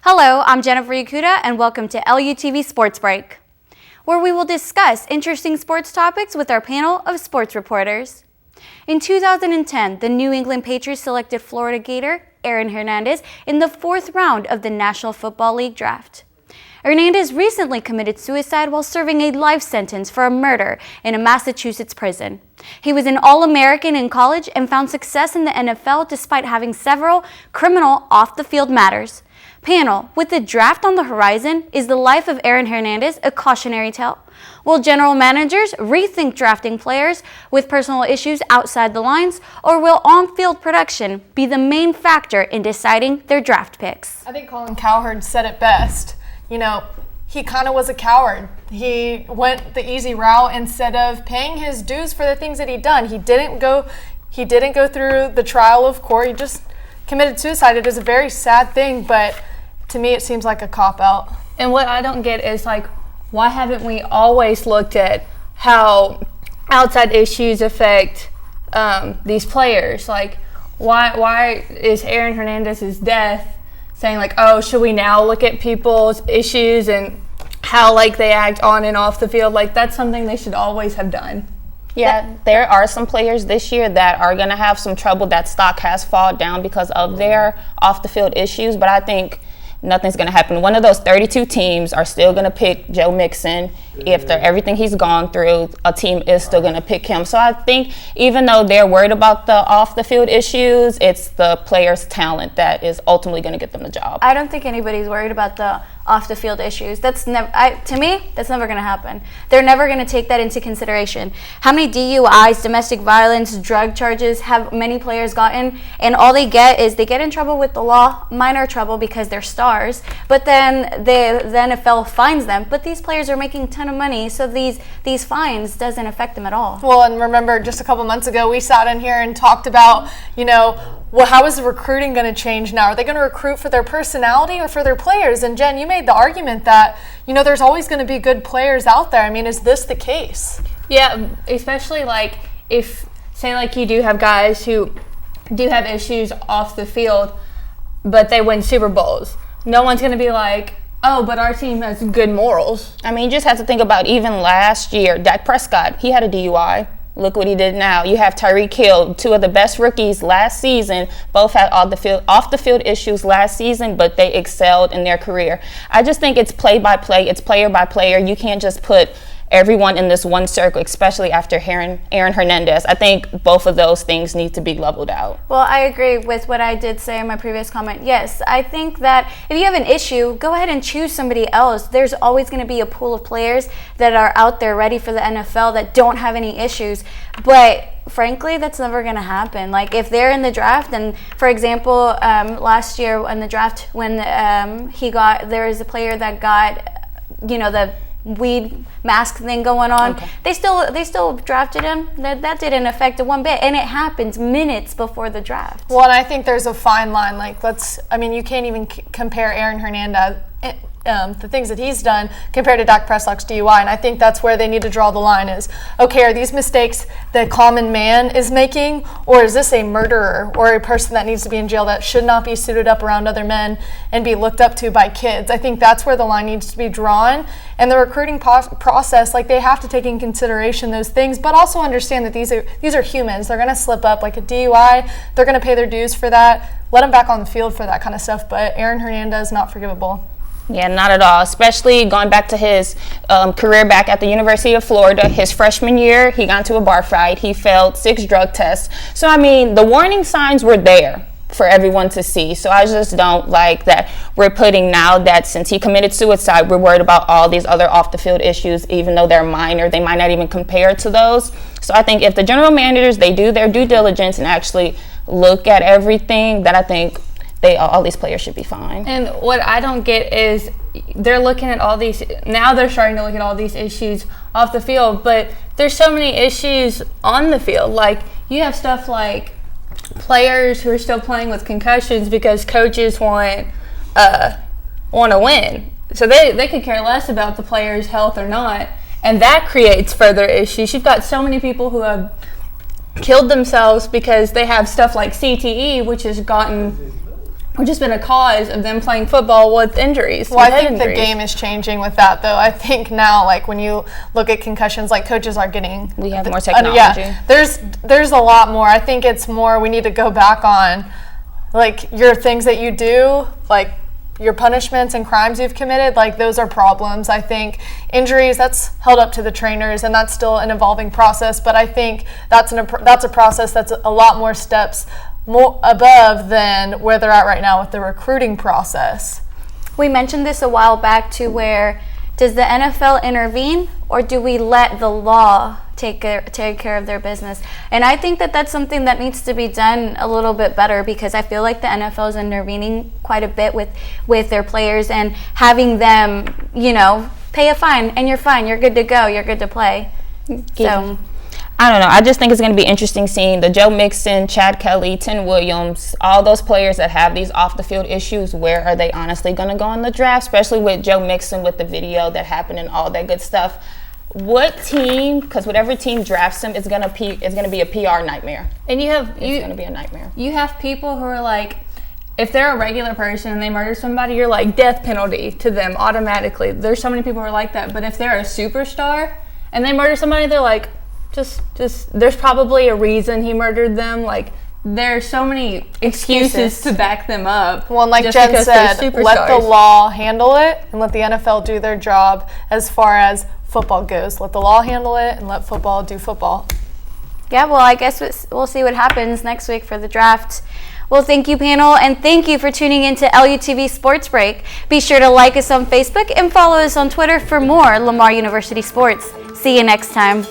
Hello, I'm Jennifer Yakuta, and welcome to LUTV Sports Break, where we will discuss interesting sports topics with our panel of sports reporters. In 2010, the New England Patriots selected Florida Gator Aaron Hernandez in the 4th round of the National Football League draft. Hernandez recently committed suicide while serving a life sentence for a murder in a Massachusetts prison. He was an All-American in college and found success in the NFL despite having several criminal off-the-field matters. Panel, with the draft on the horizon, is the life of Aaron Hernandez a cautionary tale? Will general managers rethink drafting players with personal issues outside the lines, or will on-field production be the main factor in deciding their draft picks? I think Colin Cowherd said it best. He kind of was a coward. He went the easy route instead of paying his dues for the things that he'd done. He didn't go through the trial of court. He just committed suicide. It is a very sad thing, but to me, it seems like a cop-out. And what I don't get is, why haven't we always looked at how outside issues affect these players? Why is Aaron Hernandez's death saying, should we now look at people's issues and how, they act on and off the field? That's something they should always have done. Yeah, there are some players this year that are going to have some trouble. That stock has fallen down because of their off-the-field issues, but I think nothing's going to happen. One of those 32 teams are still going to pick Joe Mixon. After everything he's gone through, a team is still going to pick him. So I think even though they're worried about the off-the-field issues, it's the player's talent that is ultimately going to get them the job. I don't think anybody's worried about the off-the-field issues. That's never, to me, that's never going to happen. They're never going to take that into consideration. How many DUIs, domestic violence, drug charges have many players gotten? And all they get is they get in trouble with the law, minor trouble because they're stars, but then the NFL fines them. But these players are making a ton of money, so these fines doesn't affect them at all. Well, and remember, just a couple months ago, we sat in here and talked about, how is the recruiting going to change now? Are they going to recruit for their personality or for their players? And Jen, you made the argument that, there's always going to be good players out there. I mean, is this the case? Yeah, especially if, say, you do have guys who do have issues off the field, but they win Super Bowls. No one's going to be like, oh, but our team has good morals. I mean, you just have to think about even last year, Dak Prescott, he had a DUI. Look what he did now. You have Tyreek Hill, 2 of the best rookies last season, both had off the field issues last season, but they excelled in their career. I just think it's play by play, it's player by player. You can't just put everyone in this one circle, especially after Aaron Hernandez. I think both of those things need to be leveled out. Well, I agree with what I did say in my previous comment. Yes, I think that if you have an issue, go ahead and choose somebody else. There's always going to be a pool of players that are out there ready for the NFL that don't have any issues. But frankly, that's never going to happen. If they're in the draft, and for example, last year in the draft when there was a player that got, the weed mask thing going on. Okay. They still drafted him. That didn't affect it one bit, and it happens minutes before the draft. Well, and I think there's a fine line. You can't even compare Aaron Hernandez, the things that he's done compared to Dak Prescott's DUI, and I think that's where they need to draw the line is, okay, are these mistakes the common man is making, or is this a murderer or a person that needs to be in jail that should not be suited up around other men and be looked up to by kids? I think that's where the line needs to be drawn, and the recruiting process, they have to take in consideration those things, but also understand that these are humans. They're going to slip up, like a DUI. They're going to pay their dues for that. Let them back on the field for that kind of stuff, but Aaron Hernandez, not forgivable. Yeah, not at all, especially going back to his career back at the University of Florida. His freshman year, he got into a bar fight. He failed 6 drug tests. So, the warning signs were there for everyone to see. So I just don't like that we're putting now that since he committed suicide, we're worried about all these other off-the-field issues, even though they're minor. They might not even compare to those. So I think if the general managers, they do their due diligence and actually look at everything, then I think all these players should be fine. And what I don't get is they're looking at all these, now they're starting to look at all these issues off the field, but there's so many issues on the field. You have stuff like players who are still playing with concussions because coaches want to win. So they could care less about the player's health or not, and that creates further issues. You've got so many people who have killed themselves because they have stuff like CTE, which has gotten or just been a cause of them playing football with injuries. Well, I think the game is changing with that, though. I think now, like, when you look at concussions, like, coaches are getting... We have more technology. Yeah, there's a lot more. I think it's more we need to go back on, like, your things that you do, like, your punishments and crimes you've committed, like, those are problems. I think injuries, that's held up to the trainers, and that's still an evolving process, but I think that's a process that's a lot more steps more above than where they're at right now with the recruiting process. We mentioned this a while back to where does the NFL intervene or do we let the law take care of their business? And I think that that's something that needs to be done a little bit better, because I feel like the NFL is intervening quite a bit with their players and having them, you know, pay a fine and you're fine, you're good to go, you're good to play. So I don't know. I just think it's going to be interesting seeing the Joe Mixon, Chad Kelly, Tim Williams, all those players that have these off-the-field issues. Where are they honestly going to go in the draft, especially with Joe Mixon with the video that happened and all that good stuff? What team, because whatever team drafts him is going to be a PR nightmare. And it's going to be a nightmare. You have people who are like, if they're a regular person and they murder somebody, you're like death penalty to them automatically. There's so many people who are like that. But if they're a superstar and they murder somebody, they're like, just there's probably a reason he murdered them. Like, there's so many excuses to back them up. Well, like Jen said, let the law handle it and let the NFL do their job as far as football goes. Let the law handle it and let football do football. Yeah, well, I guess we'll see what happens next week for the draft. Well, thank you, panel, and thank you for tuning in to LUTV Sports Break. Be sure to like us on Facebook and follow us on Twitter for more Lamar University sports. See you next time.